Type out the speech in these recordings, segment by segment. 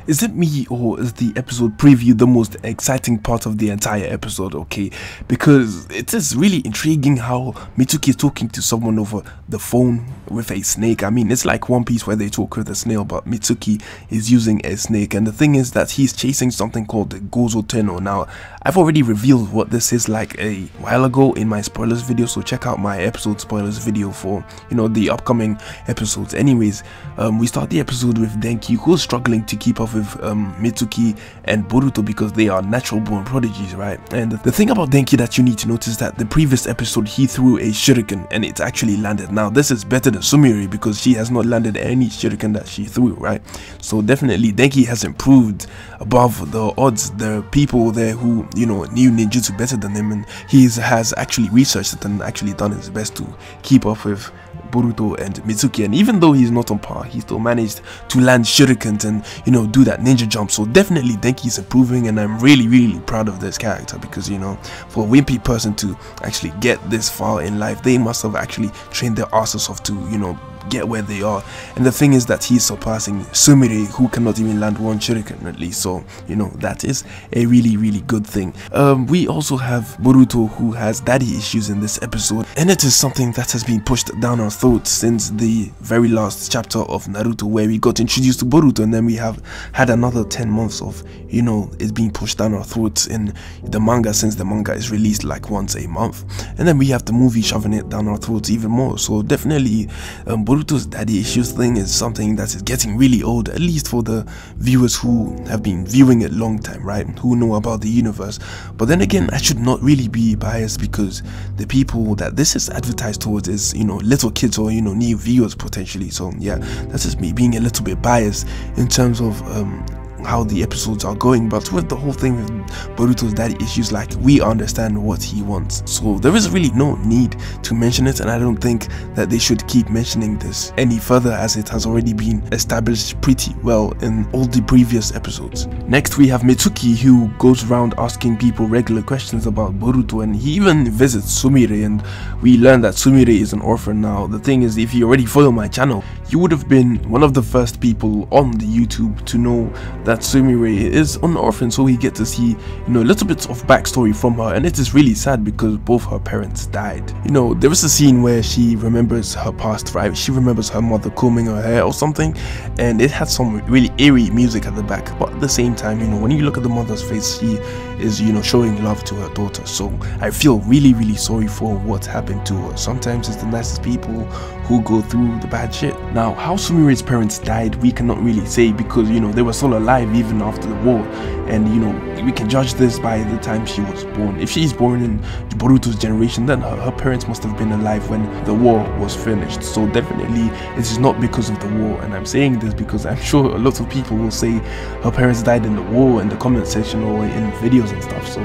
Is it me, or is the episode preview the most exciting part of the entire episode? Okay, because it is really intriguing how Mitsuki is talking to someone over the phone with a snake. I mean, it's like One Piece where they talk with a snail, but Mitsuki is using a snake, and the thing is that he's chasing something called the Gozo Tenno. Now, I've already revealed what this is like a while ago in my spoilers video, so check out my episode spoilers video for, you know, the upcoming episodes. Anyways, we start the episode with Denki, who's struggling to keep up with Mitsuki and Boruto because they are natural born prodigies, right? And the thing about Denki that you need to notice is that the previous episode he threw a shuriken and it actually landed. Now this is better than Sumire because she has not landed any shuriken that she threw, right? So definitely Denki has improved above the odds. There are people there who, you know, knew ninjutsu better than him, and he has actually researched it and actually done his best to keep up with Boruto and Mitsuki. And even though he's not on par, he still managed to land shurikens and, you know, do that ninja jump. So definitely Denki's improving, and I'm really proud of this character because, you know, for a wimpy person to actually get this far in life, they must have actually trained their asses off to, you know, get where they are. And the thing is that he's surpassing Sumire, who cannot even land one shuriken at least. So, you know, that is a really good thing. We also have Boruto, who has daddy issues in this episode, and it is something that has been pushed down our throats since the very last chapter of Naruto, where we got introduced to Boruto, and then we have had another 10 months of, you know, it's being pushed down our throats in the manga, since the manga is released like once a month, and then we have the movie shoving it down our throats even more. So definitely Boruto's daddy issues thing is something that is getting really old, at least for the viewers who have been viewing it long time, right, who know about the universe. But then again, I should not really be biased because the people that this is advertised towards is, you know, little kids or, you know, new viewers potentially. So yeah, that's just me being a little bit biased in terms of how the episodes are going. But with the whole thing with Boruto's daddy issues, like, we understand what he wants, so there is really no need to mention it, and I don't think that they should keep mentioning this any further, as it has already been established pretty well in all the previous episodes. Next we have Mitsuki, who goes around asking people regular questions about Boruto, and he even visits Sumire, and we learn that Sumire is an orphan. Now the thing is, if you already follow my channel, you would have been one of the first people on the YouTube to know that Sumire is an orphan, so we get to see, you know, little bits of backstory from her, and it is really sad because both her parents died. You know, there is a scene where she remembers her past, right? She remembers her mother combing her hair or something, and it had some really eerie music at the back, but at the same time, you know, when you look at the mother's face, she is, you know, showing love to her daughter. So I feel really sorry for what happened to her. Sometimes it's the nicest people who go through the bad shit. Now, how Sumire's parents died, we cannot really say because, you know, they were still alive even after the war, and, you know, we can judge this by the time she was born. If she's born in Boruto's generation, then her parents must have been alive when the war was finished. So definitely it is not because of the war, and I'm saying this because I'm sure a lot of people will say her parents died in the war in the comment section or in videos and stuff. So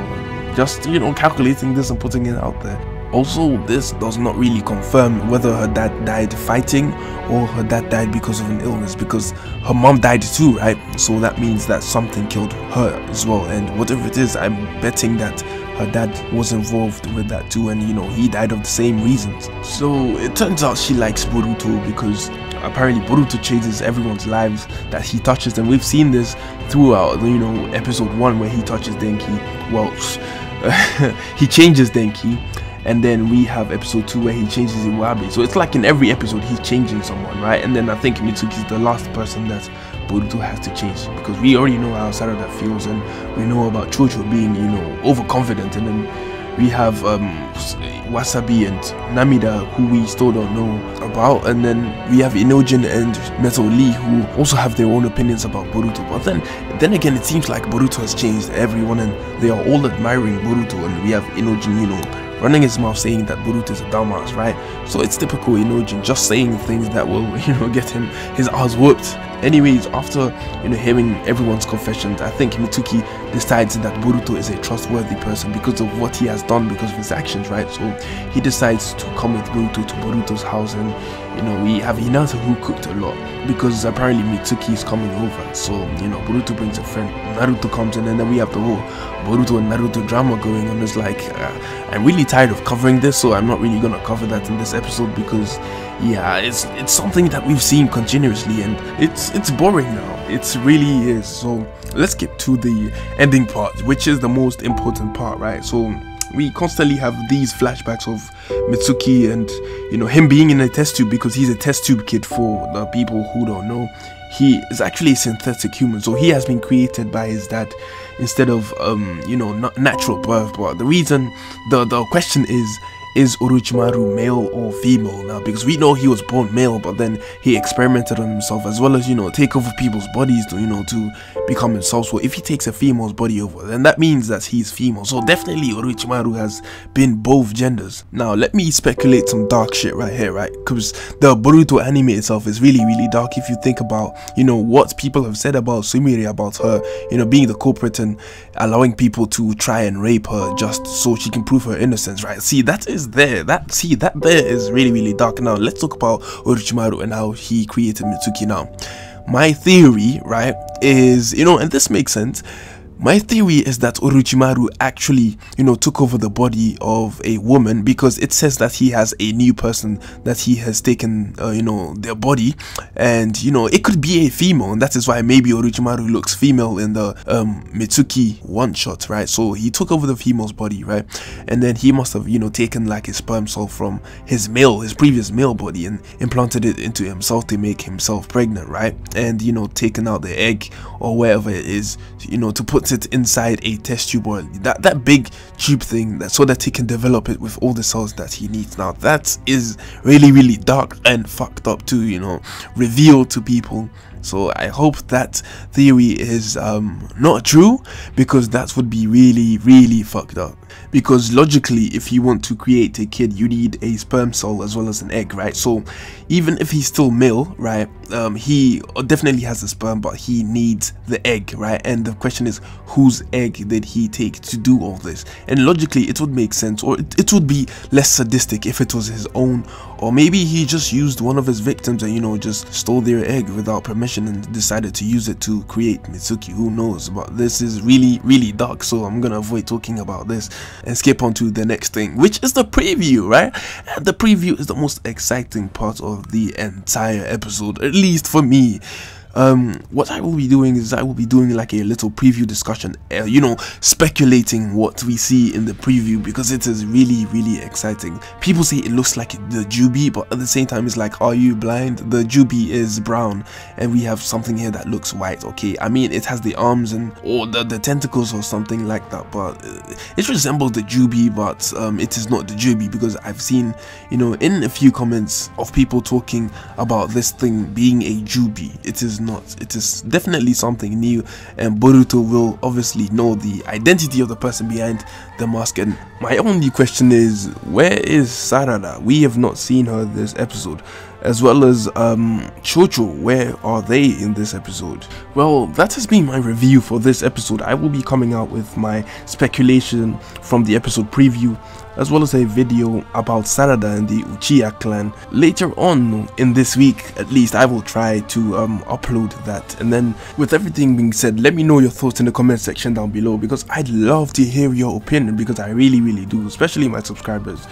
just, you know, calculating this and putting it out there. Also, this does not really confirm whether her dad died fighting or her dad died because of an illness, because her mom died too, right? So that means that something killed her as well, and whatever it is, I'm betting that her dad was involved with that too, and, you know, he died of the same reasons. So it turns out she likes Boruto because apparently Boruto changes everyone's lives that he touches, and we've seen this throughout, you know, episode 1 where he touches Denki. Well, he changes Denki. And then we have episode 2 where he changes Iwabe. So it's like in every episode he's changing someone, right? And then I think Mitsuki is the last person that Boruto has to change, because we already know how Sarada feels, and we know about Chocho being, you know, overconfident. And then we have Wasabi and Namida, who we still don't know about, and then we have Inojin and Metal Lee, who also have their own opinions about Boruto. But then again, it seems like Boruto has changed everyone, and they are all admiring Boruto. And we have Inojin, you know, running his mouth saying that Boruto is a dumbass, right? So it's typical Inojin, just saying things that will, you know, get him his ass whooped. Anyways, after, you know, hearing everyone's confessions, I think Mitsuki decides that Boruto is a trustworthy person because of what he has done, because of his actions, right? So he decides to come with Boruto to Boruto's house, and, you know, we have Hinata who cooked a lot because apparently Mitsuki is coming over. So, you know, Boruto brings a friend, Naruto comes in, and then we have the whole Boruto and Naruto drama going on. It's like, I'm really tired of covering this, so I'm not really gonna cover that in this episode because, yeah, it's something that we've seen continuously and it's boring now. It really is. So let's get to the ending part, which is the most important part, right? So we constantly have these flashbacks of Mitsuki and, you know, him being in a test tube because he's a test tube kid. For the people who don't know, he is actually a synthetic human, so he has been created by his dad instead of you know, not natural birth. But the reason, the question is Orochimaru male or female now? Because we know he was born male, but then he experimented on himself as well as, you know, take over people's bodies to, you know, to become himself. So if he takes a female's body over, then that means that he's female. So definitely Orochimaru has been both genders. Now let me speculate some dark shit right here, right? Because the Boruto anime itself is really dark. If you think about, you know, what people have said about Sumire, about her, you know, being the culprit and allowing people to try and rape her just so she can prove her innocence, right? See, that is there, that there is really dark. Now let's talk about Orochimaru and how he created Mitsuki. Now my theory, right, is, you know, and this makes sense, my theory is that Orochimaru actually, you know, took over the body of a woman because it says that he has a new person that he has taken, you know, their body, and, you know, it could be a female, and that is why maybe Orochimaru looks female in the Mitsuki one shot, right? So he took over the female's body, right? And then he must have, you know, taken like his sperm cell from his previous male body and implanted it into himself to make himself pregnant, right? And, you know, taken out the egg or wherever it is, you know, to put it inside a test tube or that big tube thing, so that he can develop it with all the cells that he needs. Now that is really dark and fucked up to, you know, reveal to people. So I hope that theory is not true, because that would be really fucked up. Because logically, if you want to create a kid, you need a sperm cell as well as an egg, right? So even if he's still male, right, he definitely has a sperm, but he needs the egg, right? And the question is, whose egg did he take to do all this? And logically it would make sense, or it would be less sadistic if it was his own, or maybe he just used one of his victims and, you know, just stole their egg without permission and decided to use it to create Mitsuki. Who knows? But this is really dark, so I'm gonna avoid talking about this and skip on to the next thing, which is the preview, right? And the preview is the most exciting part of the entire episode, at least for me. What I will be doing is I will be doing like a little preview discussion, you know, speculating what we see in the preview, because it is really exciting. People say it looks like the Jubi, but at the same time it's like, are you blind? The Jubi is brown and we have something here that looks white. Okay, I mean, it has the arms and or the tentacles or something like that, but it resembles the Jubi, but it is not the Jubi, because I've seen, you know, in a few comments of people talking about this thing being a Jubi. It is not. It is definitely something new, and Boruto will obviously know the identity of the person behind the mask. And my only question is, where is Sarada? We have not seen her this episode, as well as Chocho. Where are they in this episode? Well, that has been my review for this episode. I will be coming out with my speculation from the episode preview, as well as a video about Sarada and the Uchiha clan later on in this week. At least I will try to upload that. And then, with everything being said, let me know your thoughts in the comment section down below, because I'd love to hear your opinion, because I really do, especially my subscribers.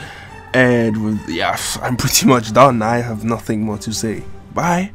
And with, yeah, I'm pretty much done. I have nothing more to say. Bye.